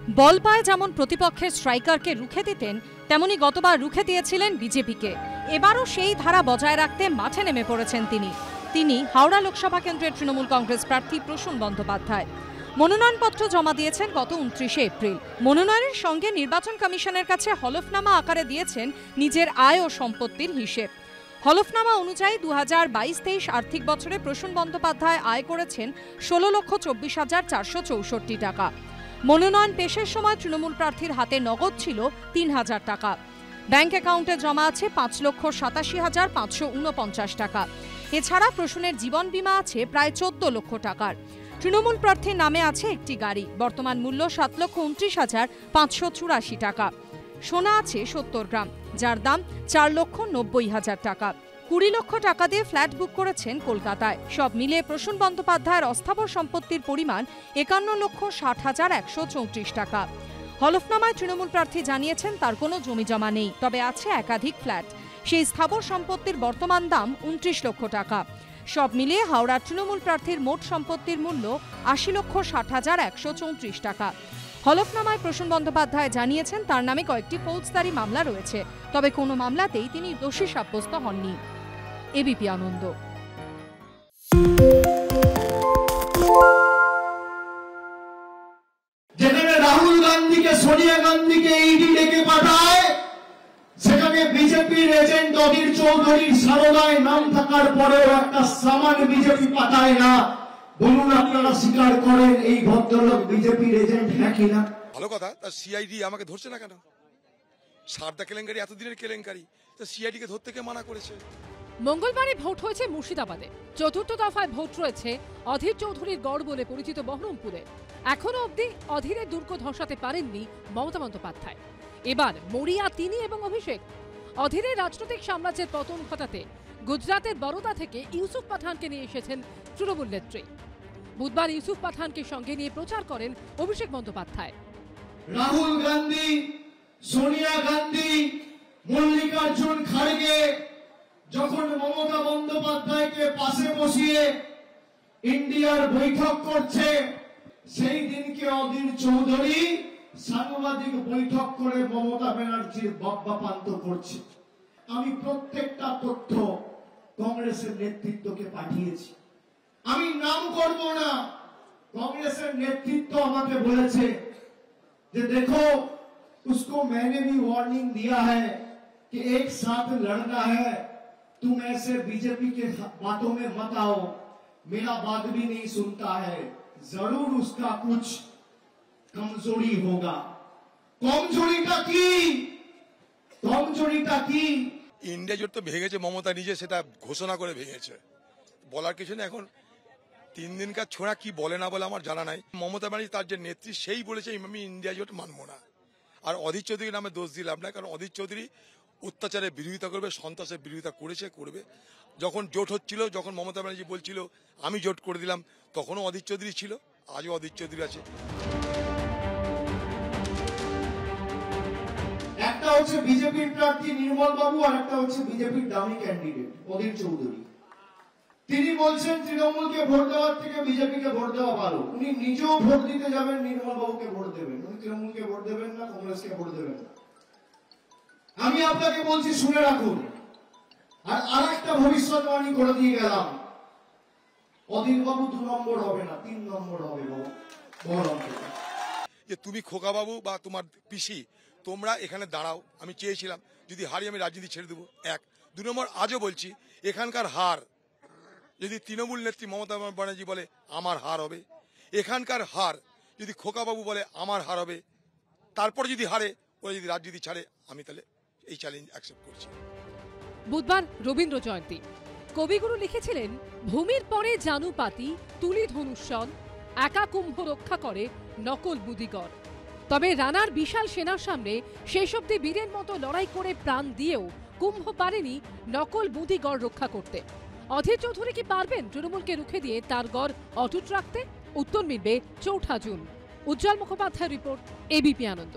বল পায় যেমন প্রতিপক্ষের স্ট্রাইকারকে রুখে দিতেন, তেমনি গতবার রুখে দিয়েছিলেন বিজেপিকে। এবারও সেই ধারা বজায় রাখতে মাঠে নেমে পড়েছেন তিনি হাওড়া লোকসভা কেন্দ্রের তৃণমূল কংগ্রেস প্রার্থী প্রসূন বন্দ্যোপাধ্যায়। মনোনয়নপত্র জমা দিয়েছেন গত 29শে এপ্রিল। মনোনয়নের সঙ্গে নির্বাচন কমিশনের কাছে হলফনামা আকারে দিয়েছেন নিজের আয় ও সম্পত্তির হিসেব। হলফনামা অনুযায়ী 2022-23 আর্থিক বছরে প্রসূন বন্দ্যোপাধ্যায় আয় করেছেন 16,24,464 টাকা। মনোনয়ন পেশের সময় তৃণমূল প্রার্থীর হাতে নগদ ছিল 3,000 টাকা। ব্যাংক অ্যাকাউন্টে জমা আছে 5,87,549 টাকা। এছাড়া প্রসূনের জীবন বীমা আছে প্রায় 14 লক্ষ টাকার। তৃণমূল প্রার্থীর নামে আছে একটি গাড়ি, বর্তমান মূল্য 7,29,584 টাকা। সোনা আছে 70 গ্রাম, যার দাম 4,90,000 টাকা। 20 লক্ষ টাকা দিয়ে ফ্ল্যাট বুক করেছেন কলকাতায়। সব মিলিয়ে প্রসূন বন্দ্যোপাধ্যায়ের অস্থাবর সম্পত্তির পরিমাণ 51,60,134 টাকা। হলফনামায় তৃণমূল প্রার্থী জানিয়েছেন তার কোনো জমি জমা নেই, তবে আছে একাধিক ফ্ল্যাট। সেই স্থাবর সম্পত্তির বর্তমান দাম 29 লক্ষ টাকা। সব মিলিয়ে হাওড়ার তৃণমূল প্রার্থীর মোট সম্পত্তির মূল্য 80,60,134 টাকা। হলফনামায় প্রসূন বন্দ্যোপাধ্যায় জানিয়েছেন তার নামে কয়েকটি ফৌজদারি মামলা রয়েছে, তবে কোনো মামলাতেই তিনি দোষী সাব্যস্ত হননি। এবিপি আনন্দ। যেখানে রাহুল গান্ধীকে সোনিয়া গান্ধীকে ইডি ডেকে পাঠায়, সেখানে বিজেপির এজেন্ট অধীর চৌধুরীর সারদায় নাম থাকার পরেও একটা সামান বিজেপি পাঠায় না। বলুন আপনারা স্বীকার করেন এই ভদ্রলোক বিজেপির এজেন্ট নাকি না? ভালো কথা, তার সিআইডি আমাকে ধরছে না কেন? সারদা কেলেঙ্কারি এতদিনের কেলেঙ্কারি, তা সিআইডি কে ধরতে কে মানা করেছে? মঙ্গলবারে ভোট হয়েছে মুর্শিদাবাদে। চতুর্থ দফায় ভোট রয়েছে অধীর চৌধুরীর গড় বলে পরিচিত বহরমপুরে। এখনো অবধি অধীরের দুর্গ ধসাতে পারেননি মমতা বন্দ্যোপাধ্যায়। এবার মরিয়া তিনি এবং অভিষেক। অধীরের রাজনৈতিক সাম্রাজ্যের পতন ঘটাতে গুজরাতের বরোদা থেকে ইউসুফ পাঠানকে নিয়ে এসেছেন তৃণমূল নেত্রী। বুধবার ইউসুফ পাঠানকে সঙ্গে নিয়ে প্রচার করেন অভিষেক বন্দ্যোপাধ্যায়। রাহুল গান্ধী, সোনিয়া গান্ধী, মল্লিকার্জুন খাড়গে যখন মমতা বন্দ্যোপাধ্যায়কে পাশে বসিয়ে ইন্ডিয়ার বৈঠক করছে, সেই দিনকে অধীর চৌধুরী সাংবাদিক বৈঠক করে মমতা ব্যানার্জির বাপ্পাপান্ত করছে। আমি প্রত্যেকটা তথ্য কংগ্রেসের নেতৃত্বকে পাঠিয়েছি। আমি নাম করব না, कांग्रेसের নেতৃত্ব আমাকে বলেছে যে देखो उसको मैंने भी वार्निंग दिया है कि एक साथ लड़ना है, तुम ऐसे बीजेपी के बातों में मत आओ, मेरा बात भी नहीं सुनता है, जरूर उसका कुछ कमजोरी होगा। कमजोरीটা কি? কমজোরিটা কি? ইন্ডিয়া জোট তো ভেঙেছে, মমতা নিজে সেটা ঘোষণা করে ভেঙেছে, বলার কিছু নেই। এখন 3 দিনকার ছোড়া কি বলে না বলে আমার জানা নাই। মমতা ব্যানার্জি তার যে নেত্রী সেই বলেছে আমি ইন্ডিয়া জোট মানবো না। আর অধীর চৌধুরীর নামে দোষ দিলাম না, কারণ অধীর চৌধুরী অত্যাচারের বিরোধিতা করবে, সন্ত্রাসের বিরোধিতা করেছে, করবে। যখন জোট হচ্ছিল, যখন মমতা ব্যানার্জি বলছিল আমি জোট করে দিলাম, তখনও অধীর চৌধুরী ছিল, আজও অধীর চৌধুরী আছে। একটা হচ্ছে বিজেপির প্রার্থী নির্মল বাবু, আর একটা হচ্ছে বিজেপির ডামি ক্যান্ডিডেট অধীর চৌধুরী। তিনি বলছেন তৃণমূলকে ভোট দেওয়ার থেকে বিজেপিকে ভোট দেওয়া ভালো। উনি নিজেও ভোট দিতে যাবেন, নির্মল বাবুকে ভোট দেবেন। উনি তৃণমূলকে ভোট দেবেন না, কংগ্রেসকে ভোট দেবেন না। আমি আপনাকে বলছি শুনে রাখুন। আর আরেকটা ভবিষ্যৎবাণী করে দিয়ে গেলাম, অধীর বাবু 2 নম্বর হবে না, 3 নম্বর হবে বহরমপুরে। যে তুমি খোকা বাবু বা তোমার পিসি তোমরা এখানে দাঁড়াও, আমি চেয়েছিলাম যদি হারি আমি রাজনীতি ছেড়ে দেবো। 1, 2 নম্বর আজও বলছি এখানকার হার যদি তৃণমূল নেত্রী মমতা ব্যানার্জি বলে আমার হার হবে, এখানকার হার যদি খোকাবাবু বলে আমার হার হবে, তারপর যদি হারে ওরা যদি রাজনীতি ছাড়ে, আমি তাহলে এই চ্যালেঞ্জ অ্যাকসেপ্ট করছি। বুধবার রবীন্দ্র জয়ন্তী। কবিগুরু লিখেছিলেন, ভূমির পরে জানু পাতি তুলি ধনুষ্যন, একা কুম্ভ রক্ষা করে নকল বুদিগর। তবে রানার বিশাল সেনার সামনে শেষ অব্দি বীরের মতো লড়াই করে প্রাণ দিয়েও কুম্ভ পারেনি নকল বুদিগর রক্ষা করতে। অধীর চৌধুরী কি পারবেন তৃণমূলকে রুখে দিয়ে তার গড় অটুট রাখতে? উত্তর মিলবে 4 জুন। উজ্জ্বল মুখোপাধ্যায় রিপোর্ট, এবিপি আনন্দ।